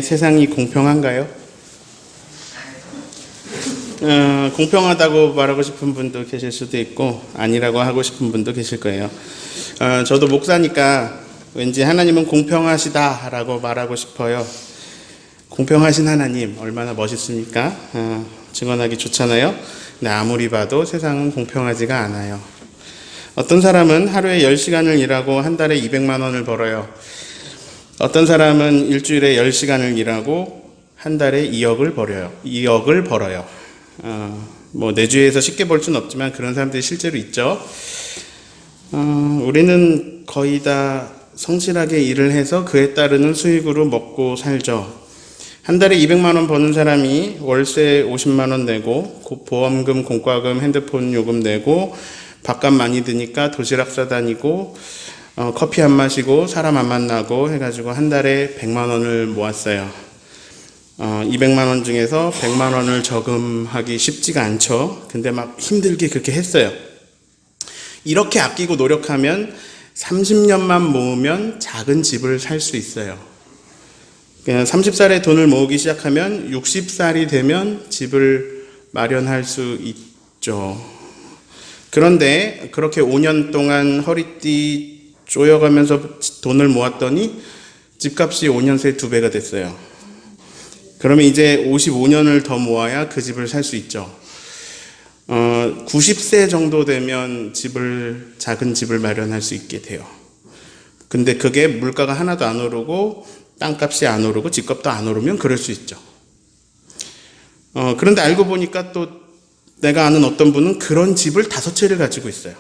세상이 공평한가요? 공평하다고 말하고 싶은 분도 계실 수도 있고 아니라고 하고 싶은 분도 계실 거예요. 저도 목사니까 왠지 하나님은 공평하시다라고 말하고 싶어요. 공평하신 하나님 얼마나 멋있습니까? 증언하기 좋잖아요. 근데 아무리 봐도 세상은 공평하지가 않아요. 어떤 사람은 하루에 10시간을 일하고 한 달에 200만 원을 벌어요. 어떤 사람은 일주일에 10시간을 일하고 한 달에 2억을 벌어요. 내주에서 쉽게 벌 수는 없지만 그런 사람들이 실제로 있죠. 우리는 거의 다 성실하게 일을 해서 그에 따르는 수익으로 먹고 살죠. 한 달에 200만 원 버는 사람이 월세 50만 원 내고 보험금, 공과금, 핸드폰 요금 내고 밥값 많이 드니까 도시락 싸다니고 커피 안 마시고 사람 안 만나고 해가지고 한 달에 100만 원을 모았어요. 200만 원 중에서 100만 원을 저금하기 쉽지가 않죠. 근데 막 힘들게 그렇게 했어요. 이렇게 아끼고 노력하면 30년만 모으면 작은 집을 살 수 있어요. 30살에 돈을 모으기 시작하면 60살이 되면 집을 마련할 수 있죠. 그런데 그렇게 5년 동안 허리띠 쪼여가면서 돈을 모았더니 집값이 5년 새에 2배가 됐어요. 그러면 이제 55년을 더 모아야 그 집을 살 수 있죠. 90세 정도 되면 작은 집을 마련할 수 있게 돼요. 근데 그게 물가가 하나도 안 오르고 땅값이 안 오르고 집값도 안 오르면 그럴 수 있죠. 그런데 알고 보니까 또 내가 아는 어떤 분은 그런 집을 5채를 가지고 있어요.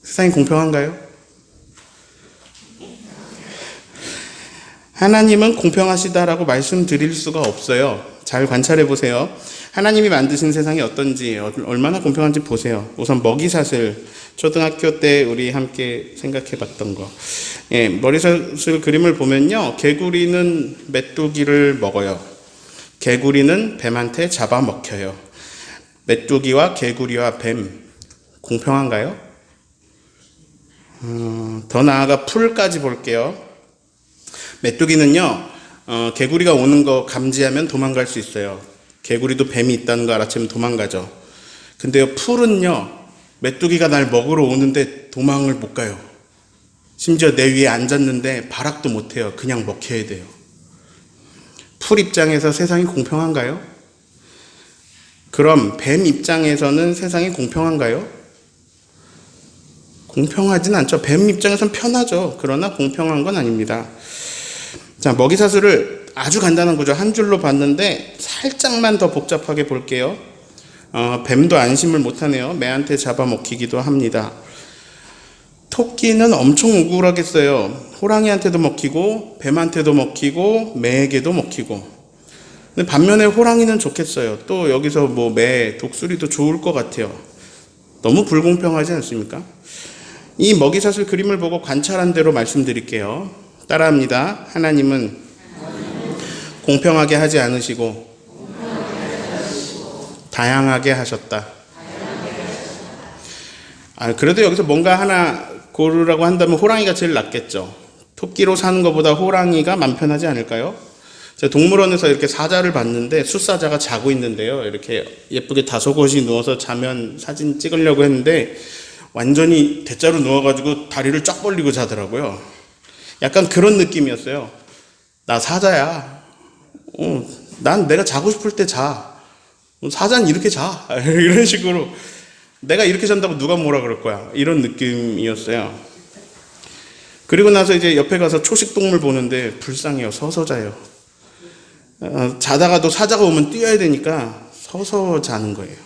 세상이 공평한가요? 하나님은 공평하시다라고 말씀드릴 수가 없어요. 잘 관찰해 보세요. 하나님이 만드신 세상이 어떤지, 얼마나 공평한지 보세요. 우선 먹이사슬, 초등학교 때 우리 함께 생각해 봤던 거. 먹이사슬 그림을 보면요. 개구리는 메뚜기를 먹어요. 개구리는 뱀한테 잡아먹혀요. 메뚜기와 개구리와 뱀, 공평한가요? 더 나아가 풀까지 볼게요. 메뚜기는요, 개구리가 오는 거 감지하면 도망갈 수 있어요. 개구리도 뱀이 있다는 거 알아채면 도망가죠. 근데요, 풀은요, 메뚜기가 날 먹으러 오는데 도망을 못 가요. 심지어 내 위에 앉았는데 발악도 못 해요. 그냥 먹혀야 돼요. 풀 입장에서 세상이 공평한가요? 그럼 뱀 입장에서는 세상이 공평한가요? 공평하진 않죠. 뱀 입장에서는 편하죠. 그러나 공평한 건 아닙니다. 자, 먹이사슬을 아주 간단한 구조 한 줄로 봤는데 살짝만 더 복잡하게 볼게요. 뱀도 안심을 못하네요. 매한테 잡아먹히기도 합니다. 토끼는 엄청 우울하겠어요. 호랑이한테도 먹히고 뱀한테도 먹히고 매에게도 먹히고. 근데 반면에 호랑이는 좋겠어요. 또 여기서 매, 독수리도 좋을 것 같아요. 너무 불공평하지 않습니까? 이 먹이사슬 그림을 보고 관찰한 대로 말씀드릴게요. 따라합니다. 하나님은 공평하게 하지 않으시고 다양하게 하셨다. 그래도 여기서 뭔가 하나 고르라고 한다면 호랑이가 제일 낫겠죠. 토끼로 사는 것보다 호랑이가 맘 편하지 않을까요? 제가 동물원에서 이렇게 사자를 봤는데 숫사자가 자고 있는데요. 이렇게 예쁘게 다소곳이 누워서 자면 사진 찍으려고 했는데 완전히 대자로 누워가지고 다리를 쫙 벌리고 자더라고요. 약간 그런 느낌이었어요. 나 사자야. 난 내가 자고 싶을 때 자. 사자는 이렇게 자. 이런 식으로. 내가 이렇게 잔다고 누가 뭐라 그럴 거야. 이런 느낌이었어요. 그리고 나서 이제 옆에 가서 초식동물 보는데 불쌍해요. 서서 자요. 자다가도 사자가 오면 뛰어야 되니까 서서 자는 거예요.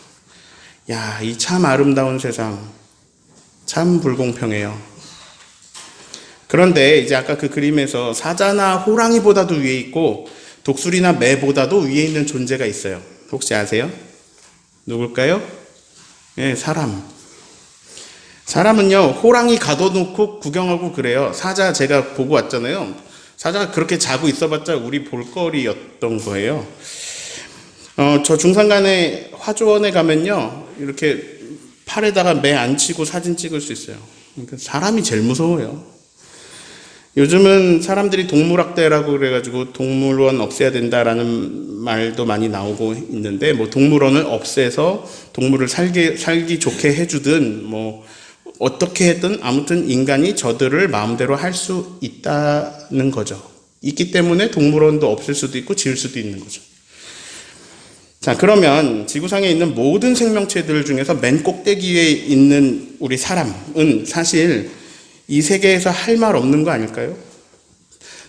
야, 이 참 아름다운 세상. 참 불공평해요. 그런데 이제 아까 그 그림에서 사자나 호랑이보다도 위에 있고 독수리나 매보다도 위에 있는 존재가 있어요. 혹시 아세요? 누굴까요? 사람. 사람은요, 호랑이 가둬놓고 구경하고 그래요. 사자 제가 보고 왔잖아요. 사자가 그렇게 자고 있어봤자 우리 볼거리였던 거예요. 저 중산간에 화조원에 가면요, 이렇게 팔에다가 매 안 치고 사진 찍을 수 있어요. 그러니까 사람이 제일 무서워요. 요즘은 사람들이 동물학대라고 그래가지고 동물원 없애야 된다라는 말도 많이 나오고 있는데, 뭐 동물원을 없애서 동물을 살기 좋게 해주든 뭐 어떻게 했든 아무튼 인간이 저들을 마음대로 할 수 있다는 거죠. 있기 때문에 동물원도 없앨 수도 있고 지을 수도 있는 거죠. 자, 그러면 지구상에 있는 모든 생명체들 중에서 맨 꼭대기에 있는 우리 사람은 사실 이 세계에서 할 말 없는 거 아닐까요?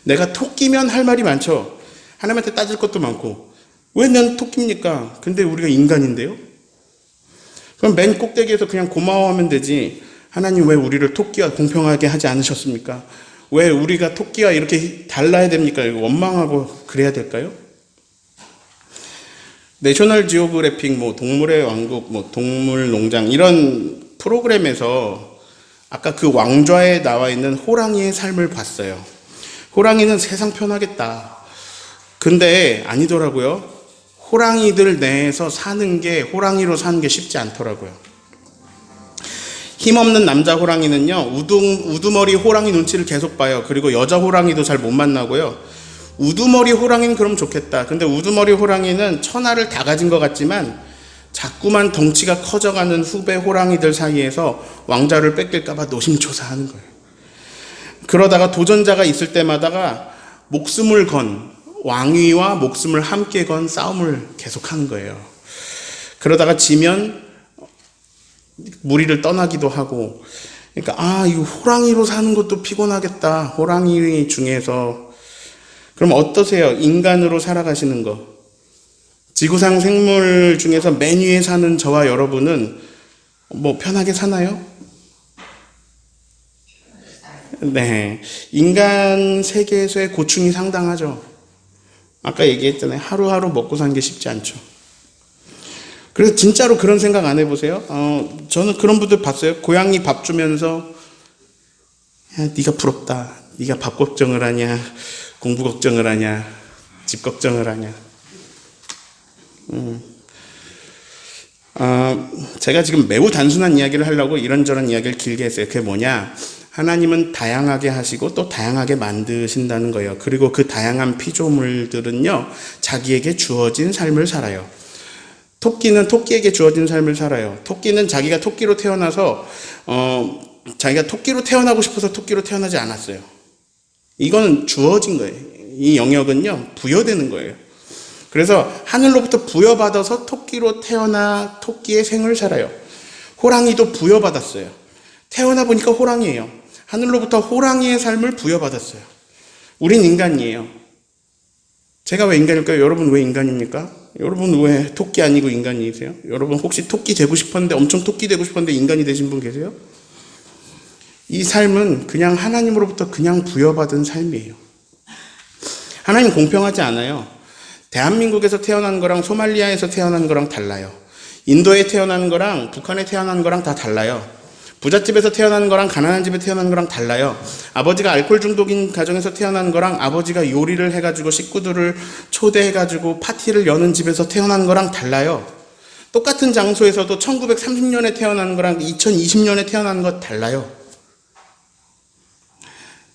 내가 토끼면 할 말이 많죠. 하나님한테 따질 것도 많고. 왜 난 토끼입니까? 근데 우리가 인간인데요? 그럼 맨 꼭대기에서 그냥 고마워하면 되지. 하나님 왜 우리를 토끼와 공평하게 하지 않으셨습니까? 왜 우리가 토끼와 이렇게 달라야 됩니까? 원망하고 그래야 될까요? 내셔널 지오그래픽, 뭐 동물의 왕국, 뭐 동물 농장 이런 프로그램에서 아까 그 왕좌에 나와 있는 호랑이의 삶을 봤어요. 호랑이는 세상 편하겠다. 근데 아니더라고요. 호랑이들 내에서 사는 게, 호랑이로 사는 게 쉽지 않더라고요. 힘없는 남자 호랑이는요, 우두머리 호랑이 눈치를 계속 봐요. 그리고 여자 호랑이도 잘 못 만나고요. 우두머리 호랑이는 그럼 좋겠다. 근데 우두머리 호랑이는 천하를 다 가진 것 같지만 자꾸만 덩치가 커져가는 후배 호랑이들 사이에서 왕좌를 뺏길까봐 노심초사하는 거예요. 그러다가 도전자가 있을 때마다가 목숨을 건, 왕위와 목숨을 함께 건 싸움을 계속하는 거예요. 그러다가 지면 무리를 떠나기도 하고. 그러니까 이거 호랑이로 사는 것도 피곤하겠다. 호랑이 중에서. 그럼 어떠세요? 인간으로 살아가시는 거. 지구상 생물 중에서 맨 위에 사는 저와 여러분은 뭐 편하게 사나요? 네. 인간 세계에서의 고충이 상당하죠. 아까 얘기했잖아요. 하루하루 먹고 사는 게 쉽지 않죠. 그래서 진짜로 그런 생각 안 해보세요? 저는 그런 분들 봤어요. 고양이 밥 주면서, 야, 네가 부럽다. 네가 밥 걱정을 하냐, 공부 걱정을 하냐, 집 걱정을 하냐. 제가 지금 매우 단순한 이야기를 하려고 이런저런 이야기를 길게 했어요. 그게 뭐냐? 하나님은 다양하게 하시고 또 다양하게 만드신다는 거예요. 그리고 그 다양한 피조물들은요, 자기에게 주어진 삶을 살아요. 토끼는 토끼에게 주어진 삶을 살아요. 토끼는 자기가 토끼로 태어나서 자기가 토끼로 태어나고 싶어서 토끼로 태어나지 않았어요. 이거는 주어진 거예요. 이 영역은요, 부여되는 거예요. 그래서 하늘로부터 부여받아서 토끼로 태어나 토끼의 생을 살아요. 호랑이도 부여받았어요. 태어나 보니까 호랑이에요. 하늘로부터 호랑이의 삶을 부여받았어요. 우린 인간이에요. 제가 왜 인간일까요? 여러분 왜 인간입니까? 여러분 왜 토끼 아니고 인간이세요? 여러분 혹시 토끼 되고 싶었는데, 엄청 토끼 되고 싶었는데 인간이 되신 분 계세요? 이 삶은 그냥 하나님으로부터 그냥 부여받은 삶이에요. 하나님 공평하지 않아요. 대한민국에서 태어난 거랑 소말리아에서 태어난 거랑 달라요. 인도에 태어난 거랑 북한에 태어난 거랑 다 달라요. 부잣집에서 태어난 거랑 가난한 집에 태어난 거랑 달라요. 아버지가 알코올 중독인 가정에서 태어난 거랑 아버지가 요리를 해가지고 식구들을 초대해가지고 파티를 여는 집에서 태어난 거랑 달라요. 똑같은 장소에서도 1930년에 태어난 거랑 2020년에 태어난 거 달라요.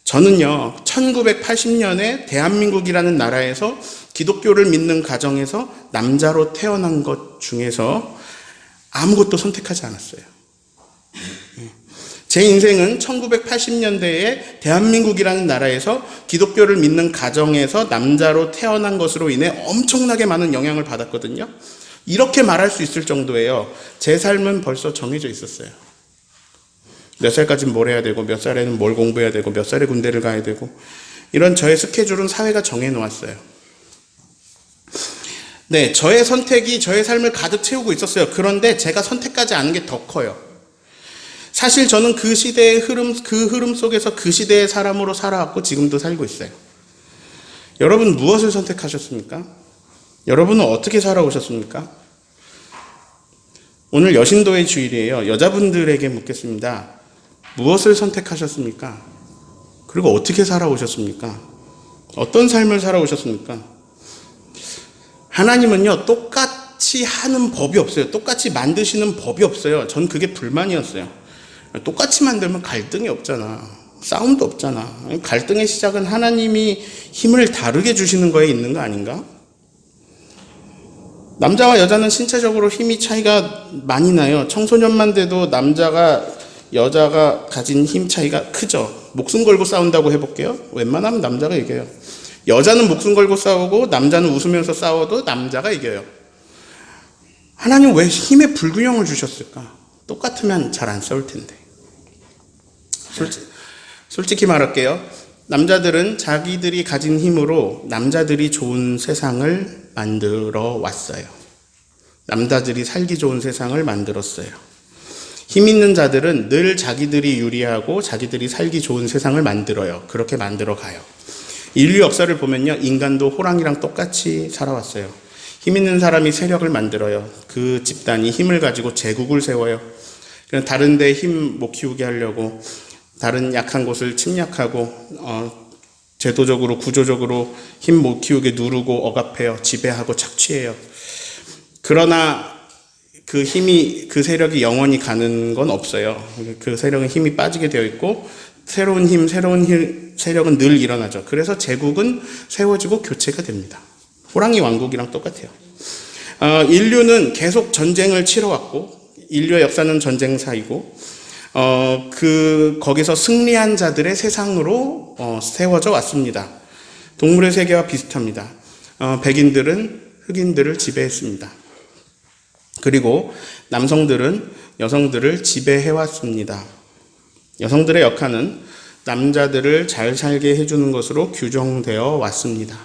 저는요, 1980년에 대한민국이라는 나라에서 기독교를 믿는 가정에서 남자로 태어난 것 중에서 아무것도 선택하지 않았어요. 제 인생은 1980년대에 대한민국이라는 나라에서 기독교를 믿는 가정에서 남자로 태어난 것으로 인해 엄청나게 많은 영향을 받았거든요. 이렇게 말할 수 있을 정도예요. 제 삶은 벌써 정해져 있었어요. 몇 살까지는 뭘 해야 되고, 몇 살에는 뭘 공부해야 되고, 몇 살에 군대를 가야 되고, 이런 저의 스케줄은 사회가 정해놓았어요. 네, 저의 선택이 저의 삶을 가득 채우고 있었어요. 그런데 제가 선택하지 않은 게 더 커요. 사실 저는 그 시대의 흐름 속에서 그 시대의 사람으로 살아왔고 지금도 살고 있어요. 여러분 무엇을 선택하셨습니까? 여러분은 어떻게 살아오셨습니까? 오늘 여신도의 주일이에요. 여자분들에게 묻겠습니다. 무엇을 선택하셨습니까? 그리고 어떻게 살아오셨습니까? 어떤 삶을 살아오셨습니까? 하나님은요, 똑같이 하는 법이 없어요. 똑같이 만드시는 법이 없어요. 전 그게 불만이었어요. 똑같이 만들면 갈등이 없잖아. 싸움도 없잖아. 갈등의 시작은 하나님이 힘을 다르게 주시는 거에 있는 거 아닌가? 남자와 여자는 신체적으로 힘이 차이가 많이 나요. 청소년만 돼도 남자가 여자가 가진 힘 차이가 크죠. 목숨 걸고 싸운다고 해볼게요. 웬만하면 남자가 이겨요. 여자는 목숨 걸고 싸우고 남자는 웃으면서 싸워도 남자가 이겨요. 하나님 왜 힘의 불균형을 주셨을까? 똑같으면 잘 안 싸울 텐데. 솔직히 말할게요. 남자들은 자기들이 가진 힘으로 남자들이 좋은 세상을 만들어 왔어요. 남자들이 살기 좋은 세상을 만들었어요. 힘 있는 자들은 늘 자기들이 유리하고 자기들이 살기 좋은 세상을 만들어요. 그렇게 만들어 가요. 인류 역사를 보면요, 인간도 호랑이랑 똑같이 살아왔어요. 힘 있는 사람이 세력을 만들어요. 그 집단이 힘을 가지고 제국을 세워요. 다른 데 힘 못 키우게 하려고 다른 약한 곳을 침략하고 제도적으로 구조적으로 힘 못 키우게 누르고 억압해요. 지배하고 착취해요. 그러나 그 세력이 영원히 가는 건 없어요. 그 세력은 힘이 빠지게 되어 있고 새로운 세력은 늘 일어나죠. 그래서 제국은 세워지고 교체가 됩니다. 호랑이 왕국이랑 똑같아요. 인류는 계속 전쟁을 치러왔고 인류의 역사는 전쟁사이고 거기서 승리한 자들의 세상으로 세워져 왔습니다. 동물의 세계와 비슷합니다. 백인들은 흑인들을 지배했습니다. 그리고 남성들은 여성들을 지배해왔습니다. 여성들의 역할은 남자들을 잘 살게 해주는 것으로 규정되어 왔습니다.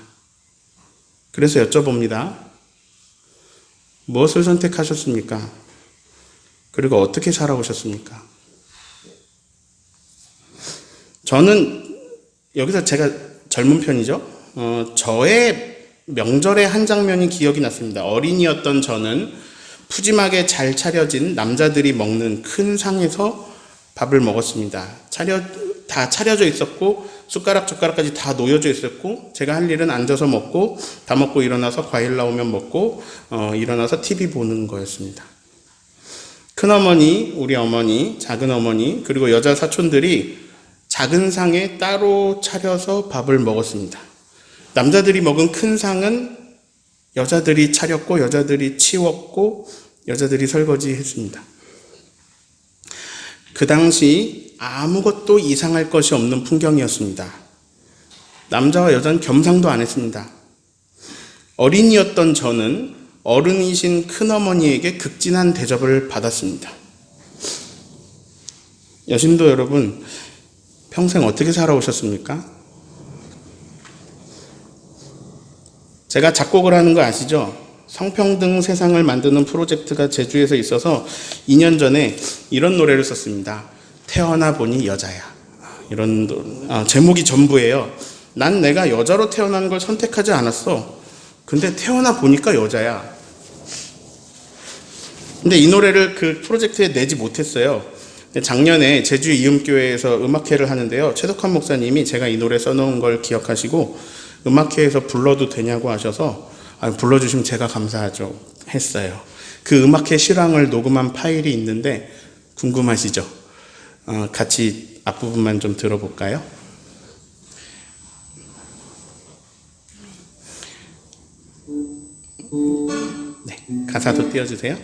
그래서 여쭤봅니다. 무엇을 선택하셨습니까? 그리고 어떻게 살아오셨습니까? 저는 여기서 제가 젊은 편이죠. 저의 명절의 한 장면이 기억이 났습니다. 어린이였던 저는 푸짐하게 잘 차려진 남자들이 먹는 큰 상에서 밥을 먹었습니다. 다 차려져 있었고 숟가락까지 다 놓여져 있었고 제가 할 일은 앉아서 먹고 다 먹고 일어나서 과일 나오면 먹고 일어나서 TV 보는 거였습니다. 큰어머니, 우리 어머니, 작은 어머니 그리고 여자 사촌들이 작은 상에 따로 차려서 밥을 먹었습니다. 남자들이 먹은 큰 상은 여자들이 차렸고 여자들이 치웠고 여자들이 설거지했습니다. 그 당시 아무것도 이상할 것이 없는 풍경이었습니다. 남자와 여자는 겸상도 안 했습니다. 어린이였던 저는 어른이신 큰어머니에게 극진한 대접을 받았습니다. 여신도 여러분, 평생 어떻게 살아오셨습니까? 제가 작곡을 하는 거 아시죠? 성평등 세상을 만드는 프로젝트가 제주에서 있어서 2년 전에 이런 노래를 썼습니다. 태어나 보니 여자야. 이런 제목이 전부예요. 난 내가 여자로 태어나는 걸 선택하지 않았어. 근데 태어나 보니까 여자야. 근데 이 노래를 그 프로젝트에 내지 못했어요. 작년에 제주 이음교회에서 음악회를 하는데요. 최덕환 목사님이 제가 이 노래 써놓은 걸 기억하시고 음악회에서 불러도 되냐고 하셔서 불러주시면 제가 감사하죠 했어요. 그 음악회 실황을 녹음한 파일이 있는데 궁금하시죠? 같이 앞부분만 좀 들어볼까요? 네, 가사도 띄워주세요.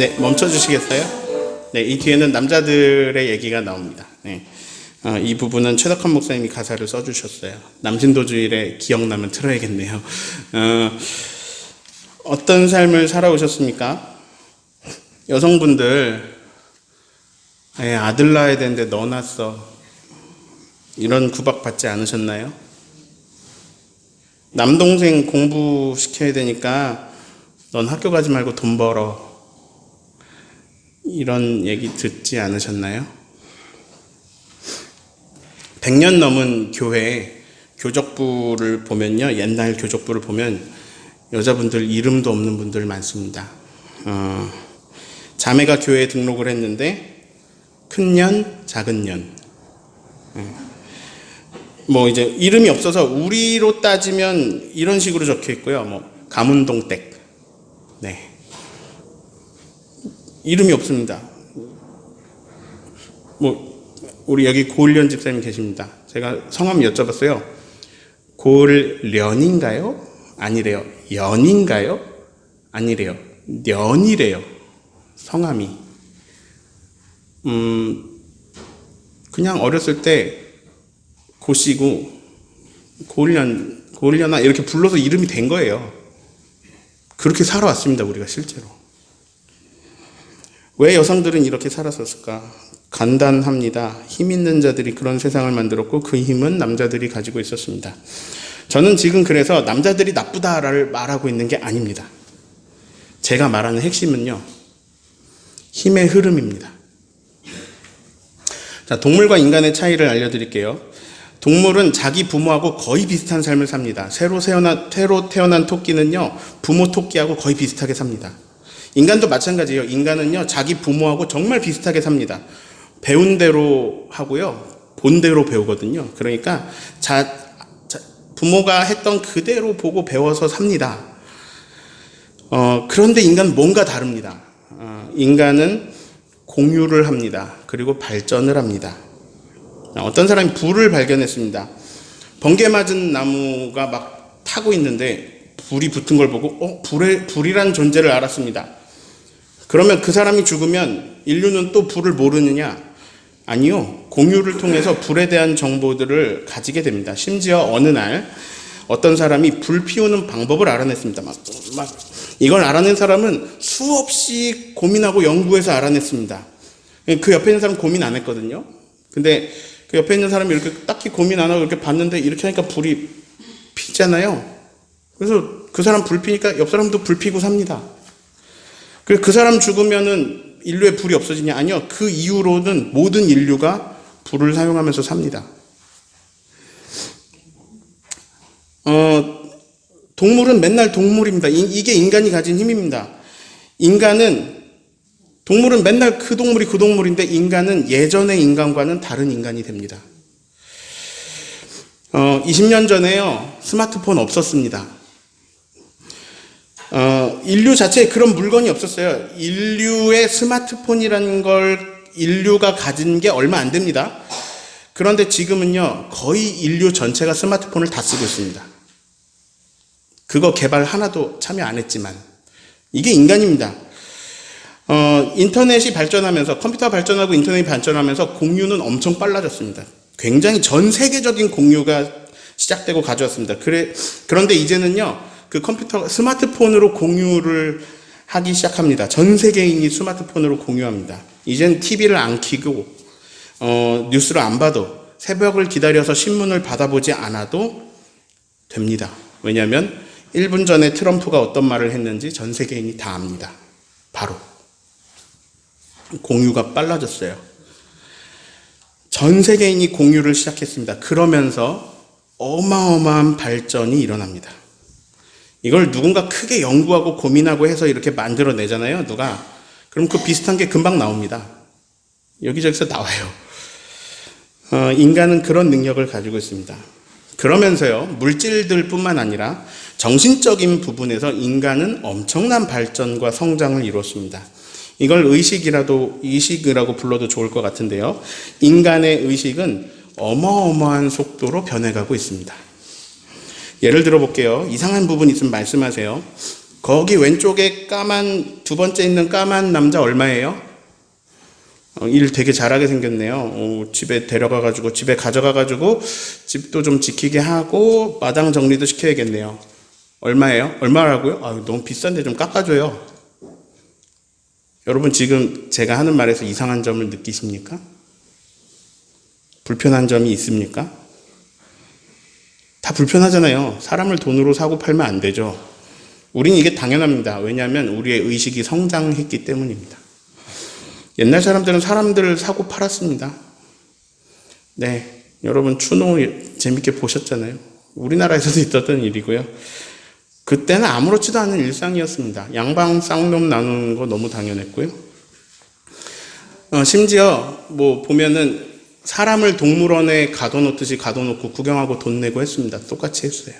네, 멈춰 주시겠어요? 네, 이 뒤에는 남자들의 얘기가 나옵니다. 네. 이 부분은 최덕환 목사님이 가사를 써주셨어요. 남신도주일에 기억나면 틀어야겠네요. 어떤 삶을 살아오셨습니까? 여성분들, 아들 낳아야 되는데 너 낳았어. 이런 구박 받지 않으셨나요? 남동생 공부시켜야 되니까 넌 학교 가지 말고 돈 벌어. 이런 얘기 듣지 않으셨나요? 100년 넘은 교회 교적부를 보면요, 옛날 교적부를 보면 여자분들 이름도 없는 분들 많습니다. 자매가 교회에 등록을 했는데 큰 년, 작은 년. 뭐 이제 이름이 없어서 우리로 따지면 이런 식으로 적혀 있고요. 뭐 가문동댁. 네. 이름이 없습니다. 뭐 우리 여기 고을련 집사님 계십니다. 제가 성함 여쭤봤어요. 고을련인가요? 아니래요. 연인가요? 아니래요. 년이래요. 성함이. 그냥 어렸을 때 고씨고 고을련아 이렇게 불러서 이름이 된 거예요. 그렇게 살아왔습니다. 우리가 실제로. 왜 여성들은 이렇게 살았었을까? 간단합니다. 힘 있는 자들이 그런 세상을 만들었고 그 힘은 남자들이 가지고 있었습니다. 저는 지금 그래서 남자들이 나쁘다를 말하고 있는 게 아닙니다. 제가 말하는 핵심은요, 힘의 흐름입니다. 자, 동물과 인간의 차이를 알려드릴게요. 동물은 자기 부모하고 거의 비슷한 삶을 삽니다. 새로 태어난 토끼는요, 부모 토끼하고 거의 비슷하게 삽니다. 인간도 마찬가지예요. 인간은요, 자기 부모하고 정말 비슷하게 삽니다. 배운 대로 하고요, 본 대로 배우거든요. 그러니까 부모가 했던 그대로 보고 배워서 삽니다. 그런데 인간은 뭔가 다릅니다. 인간은 공유를 합니다. 그리고 발전을 합니다. 어떤 사람이 불을 발견했습니다. 번개 맞은 나무가 막 타고 있는데 불이 붙은 걸 보고 불이란 존재를 알았습니다. 그러면 그 사람이 죽으면 인류는 또 불을 모르느냐? 아니요. 공유를 통해서 불에 대한 정보들을 가지게 됩니다. 심지어 어느 날 어떤 사람이 불 피우는 방법을 알아냈습니다. 이걸 알아낸 사람은 수없이 고민하고 연구해서 알아냈습니다. 그 옆에 있는 사람 고민 안 했거든요. 근데 그 옆에 있는 사람이 이렇게 딱히 고민 안 하고 이렇게 봤는데 이렇게 하니까 불이 피잖아요. 그래서 그 사람 불 피니까 옆 사람도 불 피고 삽니다. 그래서 그 사람 죽으면은 인류의 불이 없어지냐? 아니요. 그 이후로는 모든 인류가 불을 사용하면서 삽니다. 동물은 맨날 동물입니다. 이게 인간이 가진 힘입니다. 동물은 맨날 그 동물인데 인간은 예전의 인간과는 다른 인간이 됩니다. 20년 전에요, 스마트폰 없었습니다. 인류 자체에 그런 물건이 없었어요. 인류의 스마트폰이라는 걸 인류가 가진 게 얼마 안 됩니다. 그런데 지금은요, 거의 인류 전체가 스마트폰을 다 쓰고 있습니다. 그거 개발 하나도 참여 안 했지만 이게 인간입니다. 인터넷이 발전하면서, 컴퓨터가 발전하고 인터넷이 발전하면서 공유는 엄청 빨라졌습니다. 굉장히 전 세계적인 공유가 시작되고 가져왔습니다. 그런데 이제는요, 그 스마트폰으로 공유를 하기 시작합니다. 전 세계인이 스마트폰으로 공유합니다. 이젠 TV를 안 켜고, 뉴스를 안 봐도, 새벽을 기다려서 신문을 받아보지 않아도 됩니다. 왜냐하면 1분 전에 트럼프가 어떤 말을 했는지 전 세계인이 다 압니다. 바로. 공유가 빨라졌어요. 전 세계인이 공유를 시작했습니다. 그러면서 어마어마한 발전이 일어납니다. 이걸 누군가 크게 연구하고 고민하고 해서 이렇게 만들어내잖아요, 누가. 그럼 그 비슷한 게 금방 나옵니다. 여기저기서 나와요. 인간은 그런 능력을 가지고 있습니다. 그러면서요, 물질들 뿐만 아니라 정신적인 부분에서 인간은 엄청난 발전과 성장을 이뤘습니다. 이걸 의식이라고 불러도 좋을 것 같은데요. 인간의 의식은 어마어마한 속도로 변해가고 있습니다. 예를 들어 볼게요. 이상한 부분 있으면 말씀하세요. 거기 왼쪽에 까만, 두 번째 있는 까만 남자 얼마예요? 일 되게 잘하게 생겼네요. 집에 데려가가지고, 집에 가져가가지고, 집도 좀 지키게 하고, 마당 정리도 시켜야겠네요. 얼마예요? 얼마라고요? 너무 비싼데 좀 깎아줘요. 여러분, 지금 제가 하는 말에서 이상한 점을 느끼십니까? 불편한 점이 있습니까? 다 불편하잖아요. 사람을 돈으로 사고 팔면 안 되죠. 우린 이게 당연합니다. 왜냐하면 우리의 의식이 성장했기 때문입니다. 옛날 사람들은 사람들을 사고 팔았습니다. 네, 여러분 추노 재밌게 보셨잖아요. 우리나라에서도 있었던 일이고요. 그때는 아무렇지도 않은 일상이었습니다. 양방 쌍놈 나누는 거 너무 당연했고요. 심지어 뭐 보면은 사람을 동물원에 가둬놓듯이 가둬놓고 구경하고 돈 내고 했습니다. 똑같이 했어요.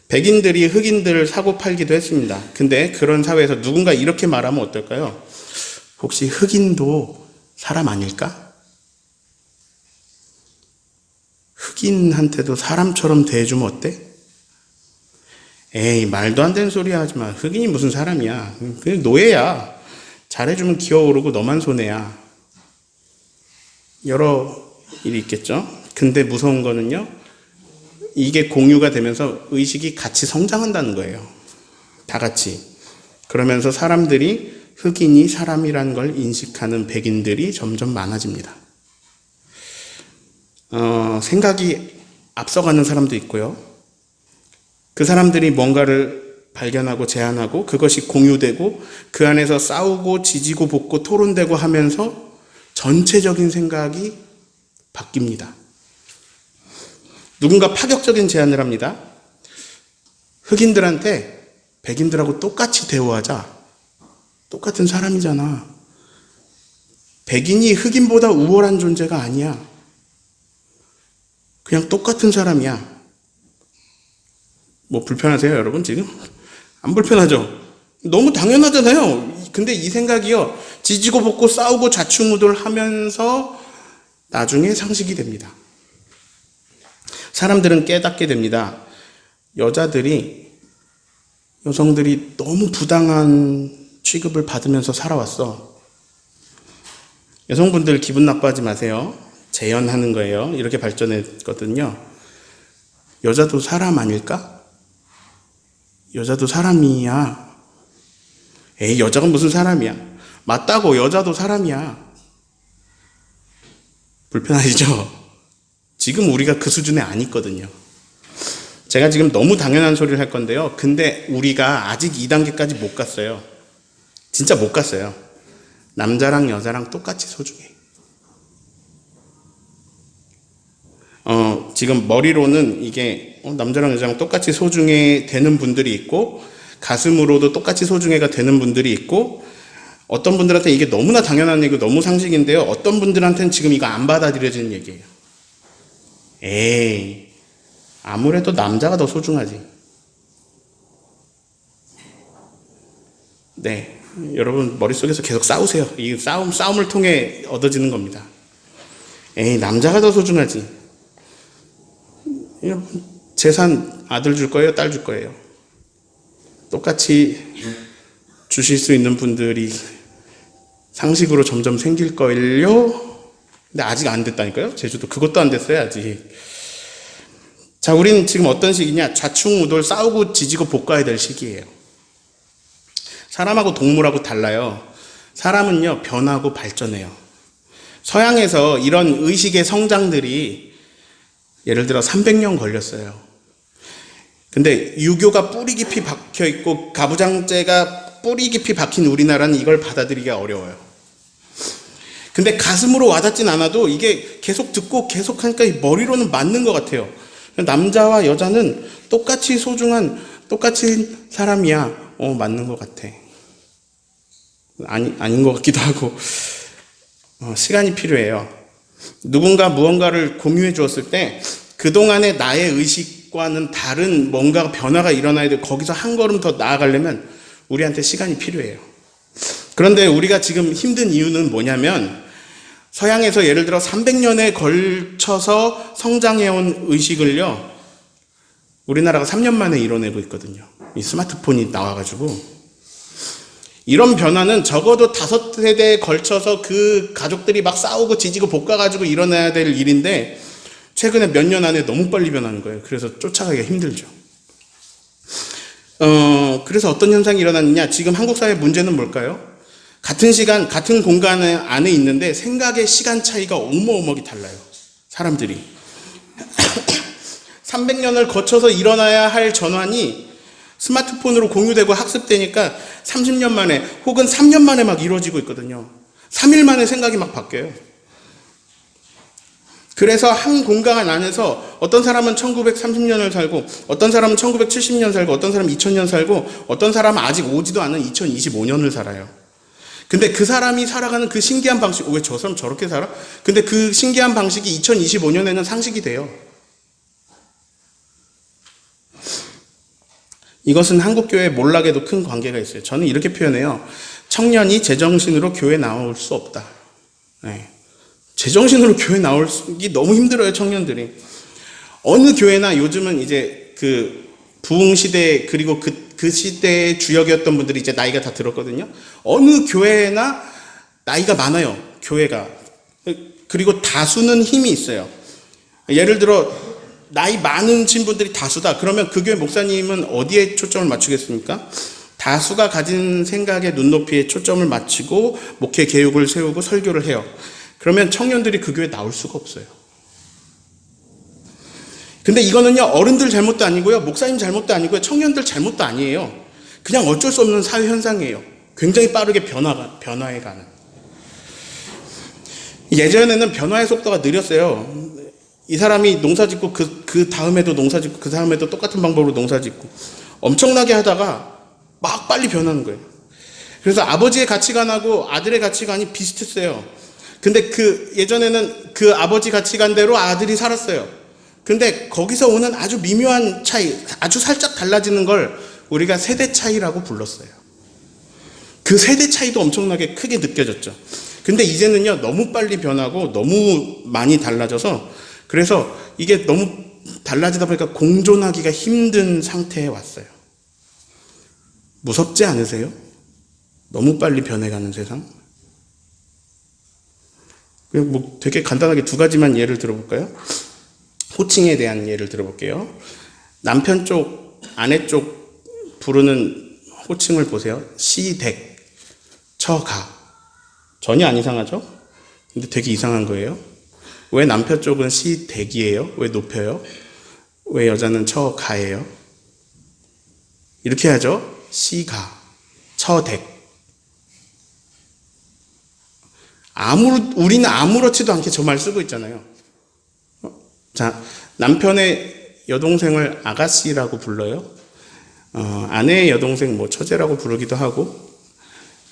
백인들이 흑인들을 사고 팔기도 했습니다. 근데 그런 사회에서 누군가 이렇게 말하면 어떨까요? 혹시 흑인도 사람 아닐까? 흑인한테도 사람처럼 대해주면 어때? 에이, 말도 안 되는 소리 하지 마. 흑인이 무슨 사람이야. 그냥 노예야. 잘해주면 기어오르고 너만 손해야. 여러 일이 있겠죠. 근데 무서운 거는요, 이게 공유가 되면서 의식이 같이 성장한다는 거예요. 다 같이. 그러면서 사람들이 흑인이 사람이라는 걸 인식하는 백인들이 점점 많아집니다. 생각이 앞서가는 사람도 있고요. 그 사람들이 뭔가를 발견하고 제안하고 그것이 공유되고 그 안에서 싸우고 지지고 볶고 토론되고 하면서 전체적인 생각이 바뀝니다. 누군가 파격적인 제안을 합니다. 흑인들한테 백인들하고 똑같이 대우하자. 똑같은 사람이잖아. 백인이 흑인보다 우월한 존재가 아니야. 그냥 똑같은 사람이야. 뭐 불편하세요, 여러분 지금? 안 불편하죠? 너무 당연하잖아요. 근데 이 생각이요, 지지고 볶고 싸우고 좌충우돌 하면서 나중에 상식이 됩니다. 사람들은 깨닫게 됩니다. 여성들이 너무 부당한 취급을 받으면서 살아왔어. 여성분들 기분 나빠하지 마세요. 재연하는 거예요. 이렇게 발전했거든요. 여자도 사람 아닐까? 여자도 사람이야. 에이, 여자가 무슨 사람이야. 맞다고, 여자도 사람이야. 불편하시죠? 지금 우리가 그 수준에 안 있거든요. 제가 지금 너무 당연한 소리를 할 건데요. 근데 우리가 아직 2단계까지 못 갔어요. 진짜 못 갔어요. 남자랑 여자랑 똑같이 소중해. 지금 머리로는 이게 남자랑 여자랑 똑같이 소중해 되는 분들이 있고, 가슴으로도 똑같이 소중해가 되는 분들이 있고, 어떤 분들한테 이게 너무나 당연한 얘기고 너무 상식인데요. 어떤 분들한테는 지금 이거 안 받아들여지는 얘기예요. 에이, 아무래도 남자가 더 소중하지. 네, 여러분 머릿속에서 계속 싸우세요. 이 싸움을 통해 얻어지는 겁니다. 에이, 남자가 더 소중하지. 재산 아들 줄 거예요? 딸 줄 거예요? 똑같이 주실 수 있는 분들이 상식으로 점점 생길걸요? 근데 아직 안 됐다니까요? 제주도 그것도 안 됐어요, 아직. 자, 우린 지금 어떤 시기냐? 좌충우돌 싸우고 지지고 볶아야 될 시기예요. 사람하고 동물하고 달라요. 사람은요, 변하고 발전해요. 서양에서 이런 의식의 성장들이 예를 들어 300년 걸렸어요. 근데 유교가 뿌리 깊이 박혀 있고 가부장제가 뿌리 깊이 박힌 우리나라는 이걸 받아들이기가 어려워요. 근데 가슴으로 와닿진 않아도 이게 계속 듣고 계속 하니까 머리로는 맞는 것 같아요. 남자와 여자는 똑같이 소중한, 똑같이 사람이야. 맞는 것 같아. 아닌 것 같기도 하고. 시간이 필요해요. 누군가 무언가를 공유해 주었을 때 그동안의 나의 의식과는 다른 뭔가 변화가 일어나야 돼. 거기서 한 걸음 더 나아가려면 우리한테 시간이 필요해요. 그런데 우리가 지금 힘든 이유는 뭐냐면, 서양에서 예를 들어 300년에 걸쳐서 성장해온 의식을요, 우리나라가 3년 만에 이뤄내고 있거든요. 이 스마트폰이 나와가지고. 이런 변화는 적어도 5세대에 걸쳐서 그 가족들이 막 싸우고 지지고 볶아가지고 일어나야 될 일인데 최근에 몇 년 안에 너무 빨리 변하는 거예요. 그래서 쫓아가기가 힘들죠. 그래서 어떤 현상이 일어났느냐? 지금 한국 사회 문제는 뭘까요? 같은 시간, 같은 공간 안에 있는데 생각의 시간 차이가 어마어마하게 달라요. 사람들이. 300년을 거쳐서 일어나야 할 전환이 스마트폰으로 공유되고 학습되니까 30년 만에 혹은 3년 만에 막 이루어지고 있거든요. 3일 만에 생각이 막 바뀌어요. 그래서 한 공간 안에서 어떤 사람은 1930년을 살고 어떤 사람은 1970년 살고 어떤 사람은 2000년 살고 어떤 사람은 아직 오지도 않은 2025년을 살아요. 근데 그 사람이 살아가는 그 신기한 방식, 왜 저 사람 저렇게 살아? 근데 그 신기한 방식이 2025년에는 상식이 돼요. 이것은 한국교회 몰락에도 큰 관계가 있어요. 저는 이렇게 표현해요. 청년이 제정신으로 교회 나올 수 없다. 네. 제정신으로 교회 나오기 너무 힘들어요, 청년들이. 어느 교회나 요즘은 이제 그 부흥시대, 그리고 그 시대의 주역이었던 분들이 이제 나이가 다 들었거든요. 어느 교회나 나이가 많아요, 교회가. 그리고 다수는 힘이 있어요. 예를 들어, 나이 많으신 분들이 다수다. 그러면 그 교회 목사님은 어디에 초점을 맞추겠습니까? 다수가 가진 생각의 눈높이에 초점을 맞추고 목회 계획을 세우고 설교를 해요. 그러면 청년들이 그 교회에 나올 수가 없어요. 근데 이거는요, 어른들 잘못도 아니고요, 목사님 잘못도 아니고요, 청년들 잘못도 아니에요. 그냥 어쩔 수 없는 사회 현상이에요. 굉장히 빠르게 변화해가는. 예전에는 변화의 속도가 느렸어요. 이 사람이 농사 짓고 그 다음에도 농사 짓고 그 다음에도 똑같은 방법으로 농사 짓고 엄청나게 하다가 막 빨리 변하는 거예요. 그래서 아버지의 가치관하고 아들의 가치관이 비슷했어요. 근데 예전에는 그 아버지 가치관대로 아들이 살았어요. 근데 거기서 오는 아주 미묘한 차이, 아주 살짝 달라지는 걸 우리가 세대 차이라고 불렀어요. 그 세대 차이도 엄청나게 크게 느껴졌죠. 근데 이제는요, 너무 빨리 변하고 너무 많이 달라져서 그래서 이게 너무 달라지다 보니까 공존하기가 힘든 상태에 왔어요. 무섭지 않으세요? 너무 빨리 변해가는 세상? 뭐 되게 간단하게 2가지만 예를 들어볼까요? 호칭에 대한 예를 들어볼게요. 남편 쪽, 아내 쪽 부르는 호칭을 보세요. 시댁, 처가. 전혀 안 이상하죠? 근데 되게 이상한 거예요. 왜 남편 쪽은 시댁이에요? 왜 높여요? 왜 여자는 처가예요? 이렇게 하죠. 시가, 처댁. 우리는 아무렇지도 않게 저 말 쓰고 있잖아요. 자, 남편의 여동생을 아가씨라고 불러요. 아내의 여동생 뭐 처제라고 부르기도 하고,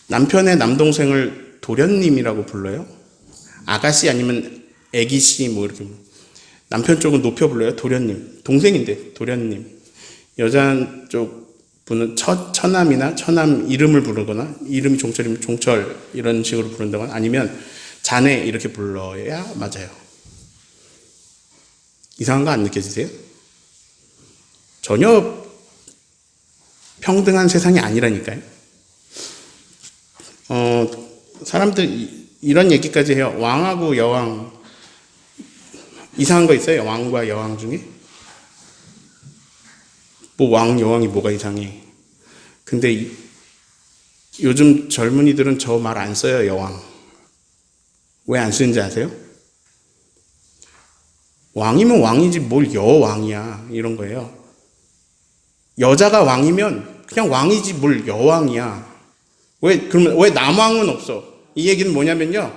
남편의 남동생을 도련님이라고 불러요. 아가씨 아니면 애기씨 뭐 이렇게. 남편 쪽은 높여 불러요. 도련님. 동생인데 도련님. 여자 쪽 분은 처남이나 처남 이름을 부르거나, 이름이 종철이면 종철 이런 식으로 부른다거나, 아니면 자네 이렇게 불러야 맞아요. 이상한 거 안 느껴지세요? 전혀 평등한 세상이 아니라니까요. 사람들 이런 얘기까지 해요. 왕하고 여왕. 이상한 거 있어요? 왕과 여왕 중에? 뭐 왕, 여왕이 뭐가 이상해. 근데 요즘 젊은이들은 저 말 안 써요, 여왕. 왜 안 쓰는지 아세요? 왕이면 왕이지 뭘 여왕이야, 이런 거예요. 여자가 왕이면 그냥 왕이지 뭘 여왕이야. 그러면 왜 남왕은 없어? 이 얘기는 뭐냐면요,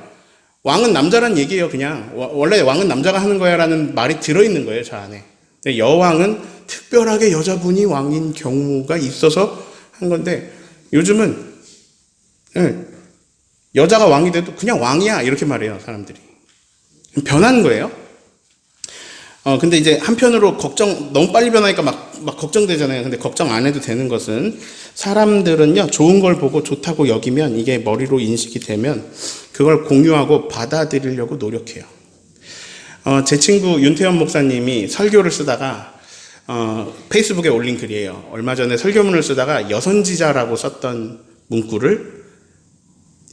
왕은 남자란 얘기예요. 그냥 원래 왕은 남자가 하는 거야 라는 말이 들어있는 거예요, 저 안에. 근데 여왕은 특별하게 여자분이 왕인 경우가 있어서 한 건데, 요즘은 여자가 왕이 돼도 그냥 왕이야 이렇게 말해요, 사람들이. 변한 거예요. 근데 이제 한편으로 너무 빨리 변하니까 막 걱정되잖아요. 근데 걱정 안 해도 되는 것은, 사람들은요, 좋은 걸 보고 좋다고 여기면, 이게 머리로 인식이 되면 그걸 공유하고 받아들이려고 노력해요. 제 친구 윤태현 목사님이 설교를 쓰다가 페이스북에 올린 글이에요. 얼마 전에 설교문을 쓰다가 여선지자라고 썼던 문구를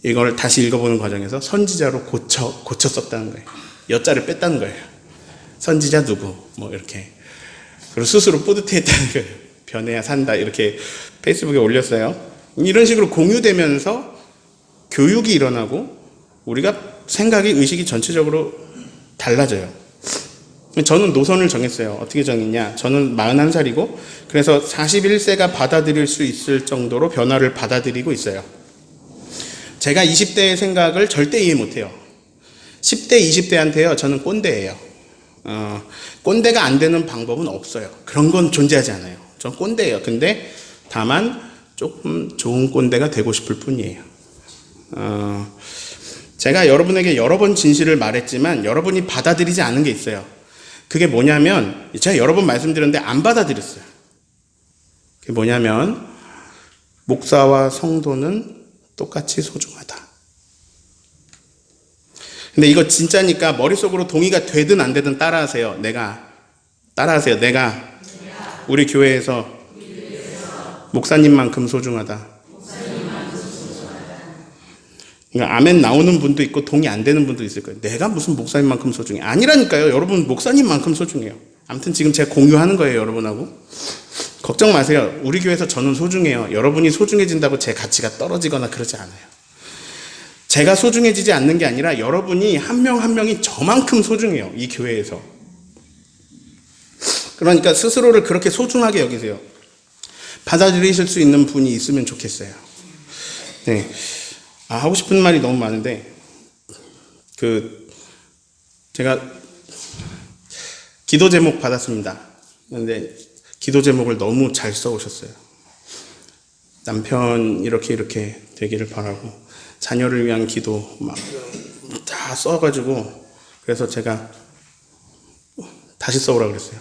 이걸 다시 읽어보는 과정에서 선지자로 고쳐 썼다는 거예요. 여자를 뺐다는 거예요. 선지자 누구 뭐 이렇게. 그리고 스스로 뿌듯해했다는 거예요. 변해야 산다 이렇게 페이스북에 올렸어요. 이런 식으로 공유되면서 교육이 일어나고 우리가 생각이 의식이 전체적으로 달라져요. 저는 노선을 정했어요. 어떻게 정했냐? 저는 41살이고 그래서 41세가 받아들일 수 있을 정도로 변화를 받아들이고 있어요. 제가 20대의 생각을 절대 이해 못해요. 10대, 20대한테요. 저는 꼰대예요. 꼰대가 안 되는 방법은 없어요. 그런 건 존재하지 않아요. 전 꼰대예요. 근데 다만 조금 좋은 꼰대가 되고 싶을 뿐이에요. 제가 여러분에게 여러 번 진실을 말했지만 여러분이 받아들이지 않은 게 있어요. 그게 뭐냐면 제가 여러 번 말씀드렸는데 안 받아들였어요. 그게 뭐냐면 목사와 성도는 똑같이 소중하다. 근데 이거 진짜니까 머릿속으로 동의가 되든 안 되든 따라하세요. 따라하세요. 내가 우리 교회에서 목사님만큼 소중하다. 그러니까 아멘 나오는 분도 있고 동의 안 되는 분도 있을 거예요. 내가 무슨 목사님만큼 소중해. 아니라니까요. 여러분 목사님만큼 소중해요. 아무튼 지금 제가 공유하는 거예요. 여러분하고. 걱정 마세요. 우리 교회에서 저는 소중해요. 여러분이 소중해진다고 제 가치가 떨어지거나 그러지 않아요. 제가 소중해지지 않는 게 아니라 여러분이 한 명 한 명이 저만큼 소중해요. 이 교회에서. 그러니까 스스로를 그렇게 소중하게 여기세요. 받아들이실 수 있는 분이 있으면 좋겠어요. 네. 하고 싶은 말이 너무 많은데, 제가 기도 제목 받았습니다. 그런데 기도 제목을 너무 잘 써오셨어요. 남편 이렇게 되기를 바라고, 자녀를 위한 기도 막 다 써가지고, 그래서 제가 다시 써오라 그랬어요.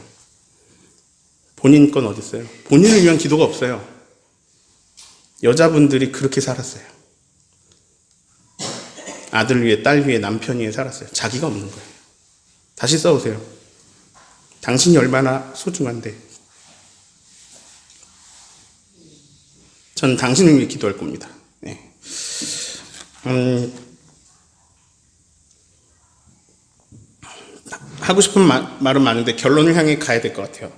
본인 건 어디 있어요? 본인을 위한 기도가 없어요. 여자분들이 그렇게 살았어요. 아들 위해, 딸 위해, 남편 위해 살았어요. 자기가 없는 거예요. 다시 써오세요. 당신이 얼마나 소중한데. 저는 당신을 위해 기도할 겁니다. 네. 하고 싶은 말은 많은데 결론을 향해 가야 될 것 같아요.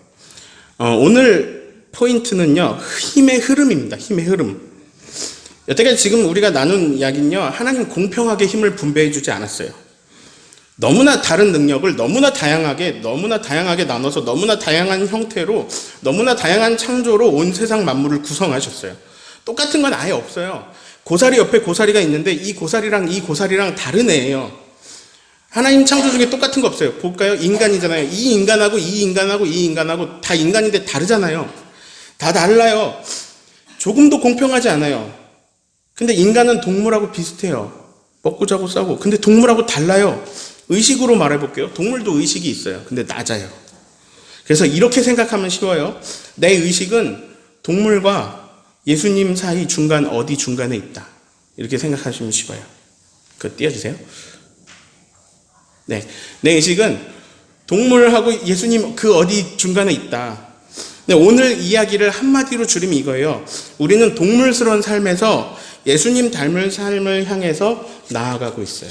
오늘 포인트는요, 힘의 흐름입니다. 힘의 흐름. 여태까지 지금 우리가 나눈 이야기는요, 하나님 공평하게 힘을 분배해주지 않았어요. 너무나 다른 능력을 너무나 다양하게 나눠서 너무나 다양한 형태로 너무나 다양한 창조로 온 세상 만물을 구성하셨어요. 똑같은 건 아예 없어요. 고사리 옆에 고사리가 있는데 이 고사리랑 다른 애예요. 하나님 창조 중에 똑같은 거 없어요. 볼까요? 인간이잖아요. 이 인간하고 다 인간인데 다르잖아요. 다 달라요. 조금도 공평하지 않아요. 근데 인간은 동물하고 비슷해요. 먹고 자고 싸고. 근데 동물하고 달라요. 의식으로 말해볼게요. 동물도 의식이 있어요. 근데 낮아요. 그래서 이렇게 생각하면 쉬워요. 내 의식은 동물과 예수님 사이 어디 중간에 있다. 이렇게 생각하시면 쉬워요. 그거 띄워주세요. 네. 내 의식은 동물하고 예수님 어디 중간에 있다. 네, 오늘 이야기를 한마디로 줄이면 이거예요. 우리는 동물스러운 삶에서 예수님 닮을 삶을 향해서 나아가고 있어요.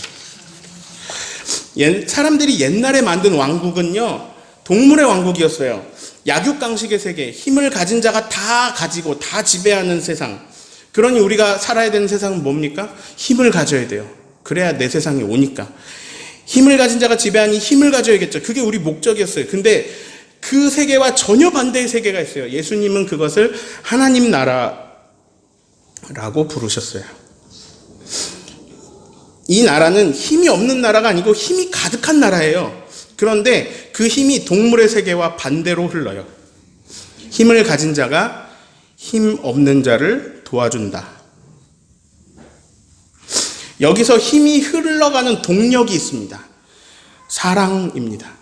사람들이 옛날에 만든 왕국은요, 동물의 왕국이었어요. 약육강식의 세계, 힘을 가진 자가 다 가지고 다 지배하는 세상. 그러니 우리가 살아야 되는 세상은 뭡니까? 힘을 가져야 돼요. 그래야 내 세상이 오니까. 힘을 가진 자가 지배하니 힘을 가져야겠죠. 그게 우리 목적이었어요. 근데 그 세계와 전혀 반대의 세계가 있어요. 예수님은 그것을 하나님 나라라고 부르셨어요. 이 나라는 힘이 없는 나라가 아니고 힘이 가득한 나라예요. 그런데 그 힘이 동물의 세계와 반대로 흘러요. 힘을 가진 자가 힘 없는 자를 도와준다. 여기서 힘이 흘러가는 동력이 있습니다. 사랑입니다.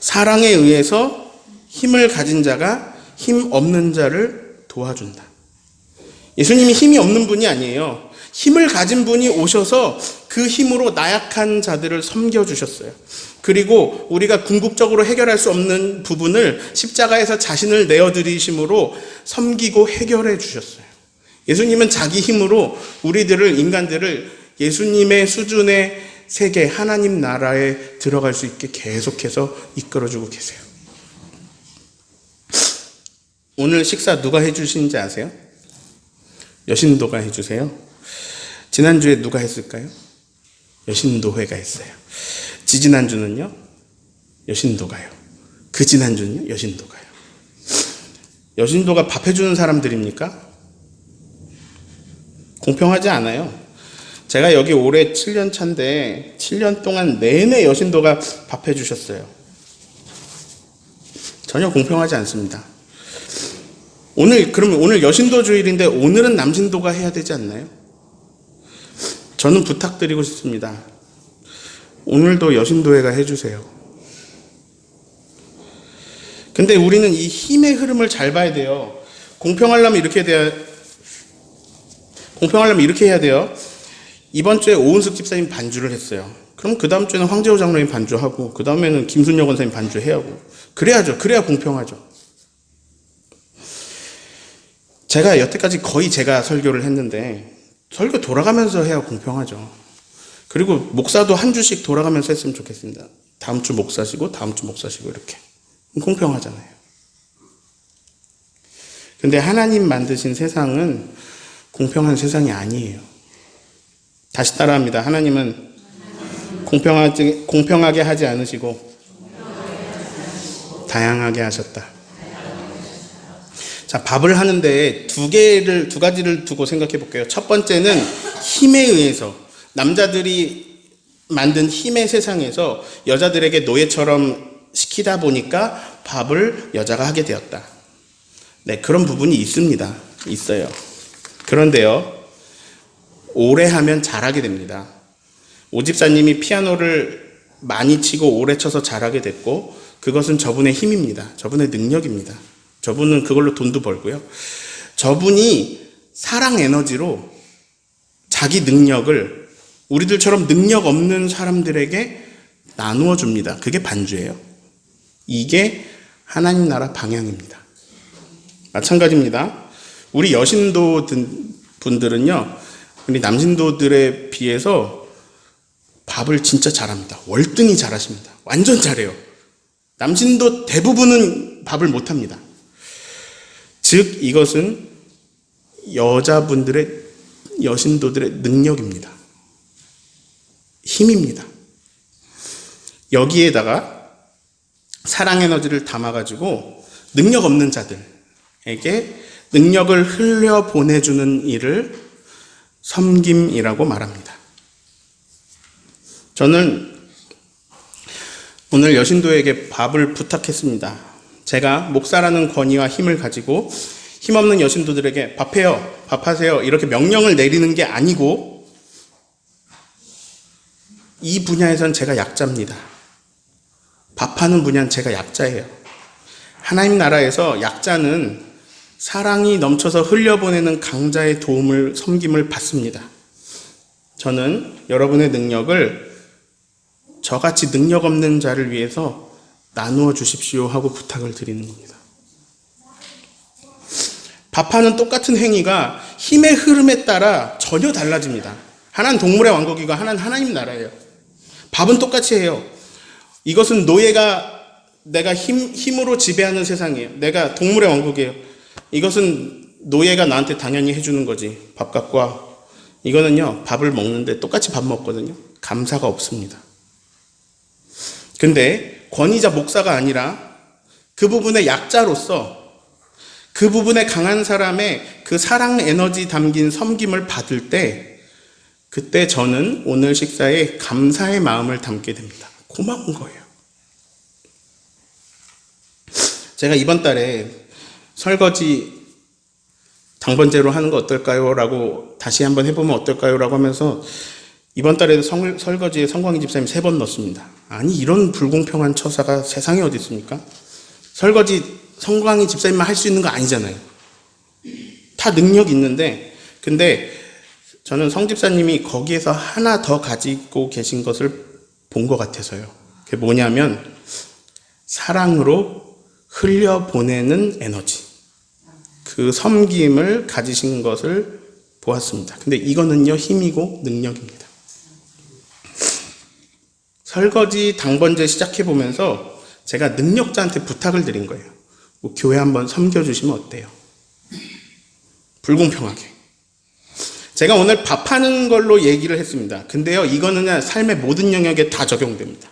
사랑에 의해서 힘을 가진 자가 힘 없는 자를 도와준다. 예수님이 힘이 없는 분이 아니에요. 힘을 가진 분이 오셔서 그 힘으로 나약한 자들을 섬겨주셨어요. 그리고 우리가 궁극적으로 해결할 수 없는 부분을 십자가에서 자신을 내어드리심으로 섬기고 해결해 주셨어요. 예수님은 자기 힘으로 우리들을, 인간들을 예수님의 수준의 세계, 하나님 나라에 들어갈 수 있게 계속해서 이끌어주고 계세요. 오늘 식사 누가 해주시는지 아세요? 여신도가 해주세요. 지난주에 누가 했을까요? 여신도회가 했어요. 지지난주는요? 여신도가요. 그 지난주는요? 여신도가요. 여신도가 밥 해주는 사람들입니까? 공평하지 않아요. 제가 여기 올해 7년 차인데 7년 동안 내내 여신도가 밥 해주셨어요. 전혀 공평하지 않습니다. 그러면 오늘 여신도 주일인데 오늘은 남신도가 해야 되지 않나요? 저는 부탁드리고 싶습니다. 오늘도 여신도회가 해주세요. 근데 우리는 이 힘의 흐름을 잘 봐야 돼요. 공평하려면 이렇게 해야 돼요. 이번 주에 오은숙 집사님 반주를 했어요. 그럼 그 다음 주에는 황재호 장로님 반주하고, 그 다음에는 김순영 권사님 반주해야 하고. 그래야죠. 그래야 공평하죠. 제가 여태까지 거의 제가 설교를 했는데, 설교 돌아가면서 해야 공평하죠. 그리고 목사도 한 주씩 돌아가면서 했으면 좋겠습니다. 다음 주 목사시고, 다음 주 목사시고, 이렇게. 공평하잖아요. 근데 하나님 만드신 세상은 공평한 세상이 아니에요. 다시 따라합니다. 하나님은 공평하게 하지 않으시고 다양하게 하셨다. 자, 밥을 하는데 두 가지를 두고 생각해 볼게요. 첫 번째는 힘에 의해서, 남자들이 만든 힘의 세상에서 여자들에게 노예처럼 시키다 보니까 밥을 여자가 하게 되었다. 네, 그런 부분이 있어요. 그런데요, 오래 하면 잘하게 됩니다. 오 집사님이 피아노를 많이 치고 오래 쳐서 잘하게 됐고, 그것은 저분의 힘입니다. 저분의 능력입니다. 저분은 그걸로 돈도 벌고요. 저분이 사랑 에너지로 자기 능력을 우리들처럼 능력 없는 사람들에게 나누어 줍니다. 그게 반주예요. 이게 하나님 나라 방향입니다. 마찬가지입니다. 우리 여신도 분들은요, 우리 남신도들에 비해서 밥을 진짜 잘합니다. 월등히 잘하십니다. 완전 잘해요. 남신도 대부분은 밥을 못합니다. 즉, 이것은 여신도들의 능력입니다. 힘입니다. 여기에다가 사랑 에너지를 담아가지고 능력 없는 자들에게 능력을 흘려보내주는 일을 섬김이라고 말합니다. 저는 오늘 여신도에게 밥을 부탁했습니다. 제가 목사라는 권위와 힘을 가지고 힘없는 여신도들에게 밥해요, 밥하세요 이렇게 명령을 내리는 게 아니고, 이 분야에선 제가 약자입니다. 밥하는 분야는 제가 약자예요. 하나님 나라에서 약자는 사랑이 넘쳐서 흘려보내는 강자의 도움을, 섬김을 받습니다. 저는 여러분의 능력을 저같이 능력 없는 자를 위해서 나누어 주십시오 하고 부탁을 드리는 겁니다. 밥하는 똑같은 행위가 힘의 흐름에 따라 전혀 달라집니다. 하나는 동물의 왕국이고 하나는 하나님 나라예요. 밥은 똑같이 해요. 이것은 내가 힘으로 지배하는 세상이에요. 내가 동물의 왕국이에요. 이것은 노예가 나한테 당연히 해주는 거지. 밥 갖고 와. 이거는요, 밥을 먹는데 똑같이 밥 먹거든요. 감사가 없습니다. 근데 권위자 목사가 아니라 그 부분의 약자로서 그 부분에 강한 사람의 그 사랑 에너지 담긴 섬김을 받을 때, 그때 저는 오늘 식사에 감사의 마음을 담게 됩니다. 고마운 거예요. 제가 이번 달에 설거지 당번제로 하는 거 어떨까요? 라고 다시 한번 해보면 어떨까요? 라고 하면서 이번 달에도 설거지에 성광희 집사님 3번 넣었습니다. 아니, 이런 불공평한 처사가 세상에 어디 있습니까? 설거지 성광희 집사님만 할 수 있는 거 아니잖아요. 다 능력 있는데, 근데 저는 성 집사님이 거기에서 하나 더 가지고 계신 것을 본 것 같아서요. 그게 뭐냐면 사랑으로 흘려보내는 에너지, 그 섬김을 가지신 것을 보았습니다. 근데 이거는요, 힘이고 능력입니다. 설거지 당번제 시작해보면서 제가 능력자한테 부탁을 드린 거예요. 뭐 교회 한번 섬겨주시면 어때요? 불공평하게. 제가 오늘 밥하는 걸로 얘기를 했습니다. 근데요, 이거는 삶의 모든 영역에 다 적용됩니다.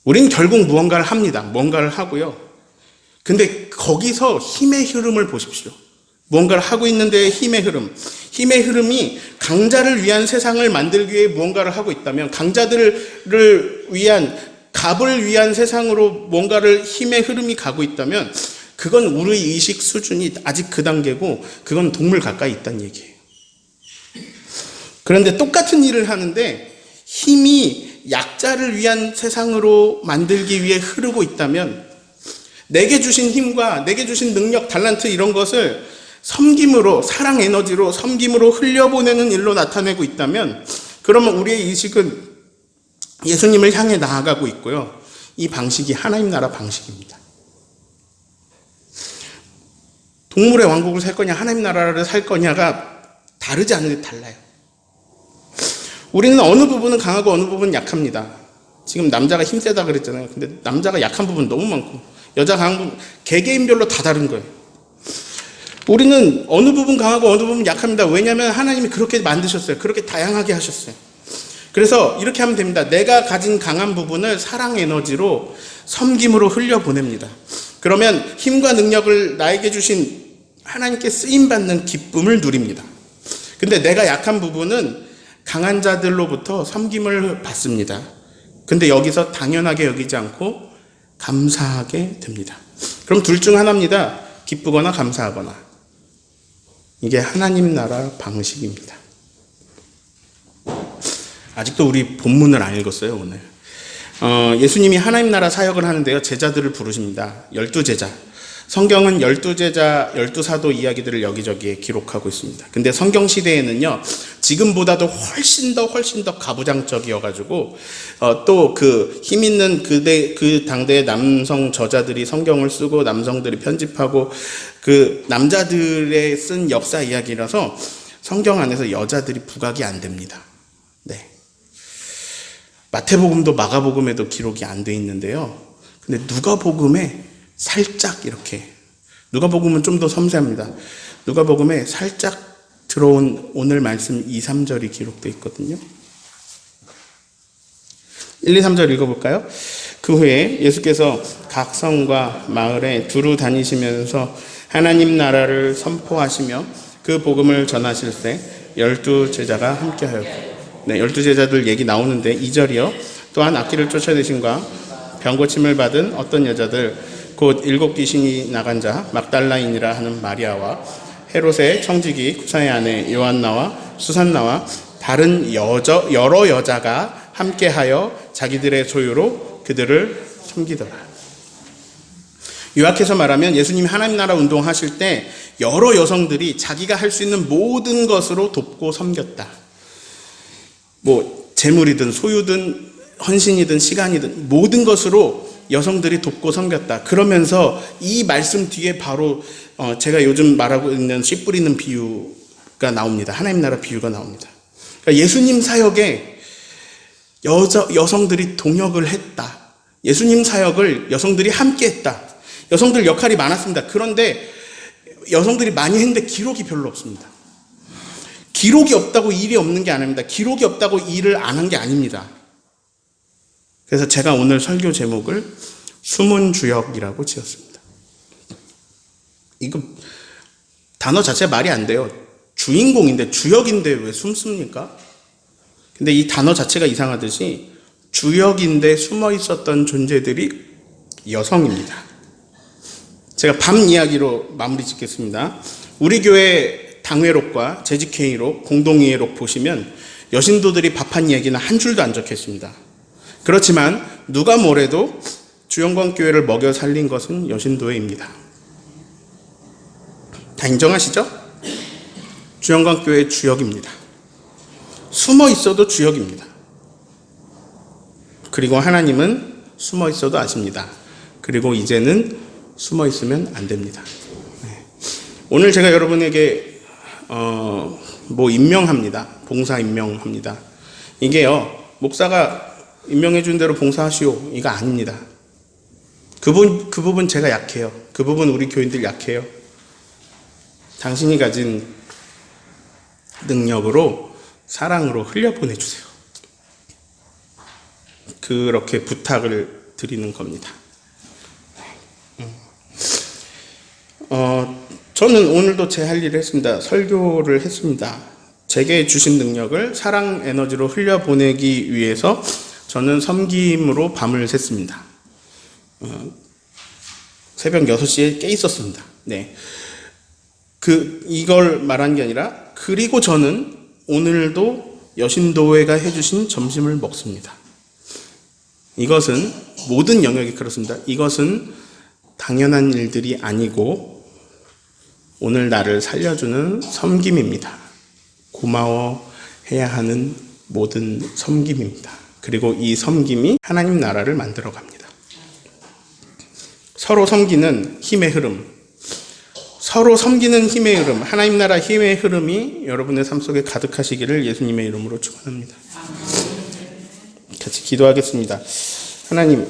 우린 결국 무언가를 합니다. 뭔가를 하고요. 근데 거기서 힘의 흐름을 보십시오. 무언가를 하고 있는데 힘의 흐름. 힘의 흐름이 강자를 위한 세상을 만들기 위해 무언가를 하고 있다면, 강자들을 위한, 갑을 위한 세상으로 뭔가를 힘의 흐름이 가고 있다면, 그건 우리 의식 수준이 아직 그 단계고, 그건 동물 가까이 있다는 얘기예요. 그런데 똑같은 일을 하는데 힘이 약자를 위한 세상으로 만들기 위해 흐르고 있다면, 내게 주신 힘과 내게 주신 능력, 달란트 이런 것을 섬김으로, 사랑 에너지로, 섬김으로 흘려보내는 일로 나타내고 있다면, 그러면 우리의 의식은 예수님을 향해 나아가고 있고요. 이 방식이 하나님 나라 방식입니다. 동물의 왕국을 살 거냐, 하나님 나라를 살 거냐가 다르지 않은데 달라요. 우리는 어느 부분은 강하고 어느 부분은 약합니다. 지금 남자가 힘세다 그랬잖아요. 근데 남자가 약한 부분 너무 많고, 여자 강한 부분, 개개인별로 다 다른 거예요. 우리는 어느 부분 강하고 어느 부분 약합니다. 왜냐하면 하나님이 그렇게 만드셨어요. 그렇게 다양하게 하셨어요. 그래서 이렇게 하면 됩니다. 내가 가진 강한 부분을 사랑 에너지로, 섬김으로 흘려보냅니다. 그러면 힘과 능력을 나에게 주신 하나님께 쓰임받는 기쁨을 누립니다. 근데 내가 약한 부분은 강한 자들로부터 섬김을 받습니다. 근데 여기서 당연하게 여기지 않고 감사하게 됩니다. 그럼 둘 중 하나입니다. 기쁘거나 감사하거나. 이게 하나님 나라 방식입니다. 아직도 우리 본문을 안 읽었어요, 오늘. 예수님이 하나님 나라 사역을 하는데요, 제자들을 부르십니다. 12제자. 성경은 12제자, 12사도 이야기들을 여기저기에 기록하고 있습니다. 근데 성경 시대에는요, 지금보다도 훨씬 더 가부장적이어가지고, 또 그 힘 있는 그 당대의 남성 저자들이 성경을 쓰고, 남성들이 편집하고, 그 남자들의 쓴 역사 이야기라서 성경 안에서 여자들이 부각이 안 됩니다. 네. 마태복음도 마가복음에도 기록이 안 돼 있는데요. 근데 누가복음에 살짝 이렇게, 누가복음은 좀 더 섬세합니다. 누가복음에 살짝 들어온 오늘 말씀 2, 3절이 기록되어 있거든요. 1, 2, 3절 읽어볼까요? 그 후에 예수께서 각 성과 마을에 두루 다니시면서 하나님 나라를 선포하시며 그 복음을 전하실때 12제자가 함께하였고, 네, 12제자들 얘기 나오는데 2절이요. 또한 악기를 쫓아내신과 병고침을 받은 어떤 여자들, 곧 7 귀신이 나간 자 막달라인이라 하는 마리아와 헤롯의 청지기 구사의 아내 요한나와 수산나와 다른 여러 여자가 함께하여 자기들의 소유로 그들을 섬기더라. 요약해서 말하면 예수님이 하나님 나라 운동하실 때 여러 여성들이 자기가 할 수 있는 모든 것으로 돕고 섬겼다. 뭐 재물이든 소유든 헌신이든 시간이든 모든 것으로 여성들이 돕고 섬겼다. 그러면서 이 말씀 뒤에 바로 제가 요즘 말하고 있는 씨 뿌리는 비유가 나옵니다. 하나님 나라 비유가 나옵니다. 그러니까 예수님 사역에 여성들이 동역을 했다. 예수님 사역을 여성들이 함께 했다. 여성들 역할이 많았습니다. 그런데 여성들이 많이 했는데 기록이 별로 없습니다. 기록이 없다고 일이 없는 게 아닙니다. 기록이 없다고 일을 안 한 게 아닙니다. 그래서 제가 오늘 설교 제목을 숨은 주역이라고 지었습니다. 이거 단어 자체가 말이 안 돼요. 주인공인데, 주역인데 왜 숨습니까? 근데 이 단어 자체가 이상하듯이 주역인데 숨어 있었던 존재들이 여성입니다. 제가 밤 이야기로 마무리 짓겠습니다. 우리 교회 당회록과 재직회의록, 공동회의록 보시면 여신도들이 밥한 이야기는 한 줄도 안 적혀 있습니다. 그렇지만 누가 뭐래도 주영광교회를 먹여 살린 것은 여신도회입니다. 다 인정하시죠? 주영광교회의 주역입니다. 숨어 있어도 주역입니다. 그리고 하나님은 숨어 있어도 아십니다. 그리고 이제는 숨어 있으면 안 됩니다. 오늘 제가 여러분에게 임명합니다. 봉사 임명합니다. 이게요, 목사가 임명해 준 대로 봉사하시오, 이거 아닙니다. 그 부분 제가 약해요. 그 부분 우리 교인들 약해요. 당신이 가진 능력으로, 사랑으로 흘려보내주세요. 그렇게 부탁을 드리는 겁니다. 저는 오늘도 제 할 일을 했습니다. 설교를 했습니다. 제게 주신 능력을 사랑 에너지로 흘려보내기 위해서 저는 섬김으로 밤을 샜습니다. 새벽 6시에 깨 있었습니다. 네. 이걸 말한 게 아니라, 그리고 저는 오늘도 여신도회가 해주신 점심을 먹습니다. 이것은 모든 영역이 그렇습니다. 이것은 당연한 일들이 아니고 오늘 나를 살려주는 섬김입니다. 고마워해야 하는 모든 섬김입니다. 그리고 이 섬김이 하나님 나라를 만들어 갑니다. 서로 섬기는 힘의 흐름, 서로 섬기는 힘의 흐름, 하나님 나라 힘의 흐름이 여러분의 삶 속에 가득하시기를 예수님의 이름으로 축원합니다. 같이 기도하겠습니다. 하나님,